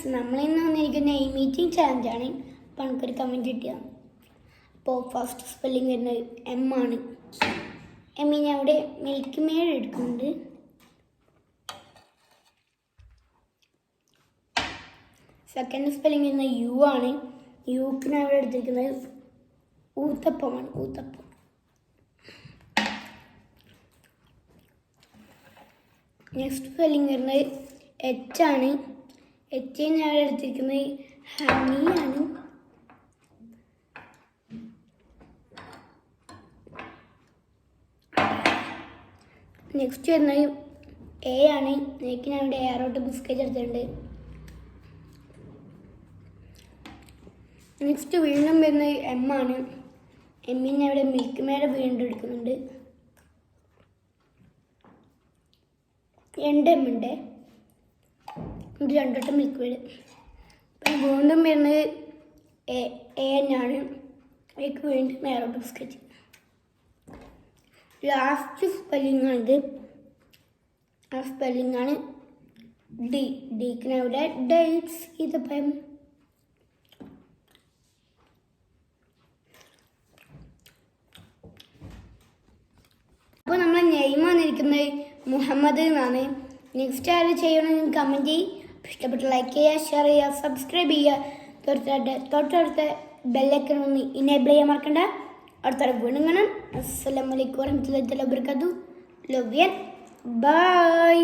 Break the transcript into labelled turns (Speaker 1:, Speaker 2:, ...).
Speaker 1: നമ്മളിന്ന് വന്നിരിക്കുന്ന ഈ മീറ്റിംഗ് ചാലഞ്ചാണ്. അപ്പോൾ എനിക്കൊരു കമൻറ്റ് കിട്ടിയത്. അപ്പോൾ ഫസ്റ്റ് സ്പെല്ലിംഗ് വരുന്നത് എം ആണ്. എമ്മിന് അവിടെ മിൽക്ക് മെയ്ഡ് എടുക്കുന്നുണ്ട്. സെക്കൻഡ് സ്പെല്ലിംഗ് വരുന്നത് യു ആണ്. യുക്കിന് അവിടെ എടുത്തിരിക്കുന്നത് ഊത്തപ്പമാണ്. ഊത്തപ്പം. നെക്സ്റ്റ് സ്പെല്ലിംഗ് വരുന്നത് എച്ച് ആണ്. എച്ചിന് അവിടെ എടുത്തിരിക്കുന്നത് ഹണിയാണ്. നെക്സ്റ്റ് വരുന്നത് എ ആണ്. എനിക്ക് ഞാൻ ഇവിടെ എയറോട്ട് ബിസ്ക്കറ്റ് എടുത്തിട്ടുണ്ട്. നെക്സ്റ്റ് വീണ്ടും വരുന്നത് എം ആണ്. എമ്മിന് അവിടെ മിൽക്ക് മെയ്ഡ് വീണ്ടും എടുക്കുന്നുണ്ട്. രണ്ട് എം ഉണ്ട്. രണ്ടോട്ടം മിൽക്ക് മെയ്ഡ്. അപ്പം വീണ്ടും വരുന്നത് എ എന്നാണ്. എനിക്ക് വീണ്ടും എയറോട്ട് ബിസ്ക്കറ്റ്. ലാസ്റ്റ് സ്പെല്ലിംഗ് ആണിത്. ആ സ്പെല്ലിംഗ് ആണ് ഡി. ഡിക്കിന് അവിടെ ഡേറ്റ്സ് ഈത്തപ്പഴം. അപ്പോൾ നമ്മൾ നെയിം വന്നിരിക്കുന്നത് മുഹമ്മദ് എന്നാണ്. നെക്സ്റ്റ് ആര് ചെയ്യണമെന്ന് കമൻറ്റ് ചെയ്യും. ഇഷ്ടപ്പെട്ട് ലൈക്ക് ചെയ്യുക, ഷെയർ ചെയ്യുക, സബ്സ്ക്രൈബ് ചെയ്യുക. തൊട്ടടുത്ത ബെല്ലൈക്കൺ ഒന്ന് ഇനേബിൾ ചെയ്യാൻ മറക്കണ്ട. അടുത്ത വീണ്ടും കാണാം. അസ്സലാമു അലൈക്കും വറഹ്മത്തുള്ളാഹി വബറകാതുഹു. Love you. ബൈ.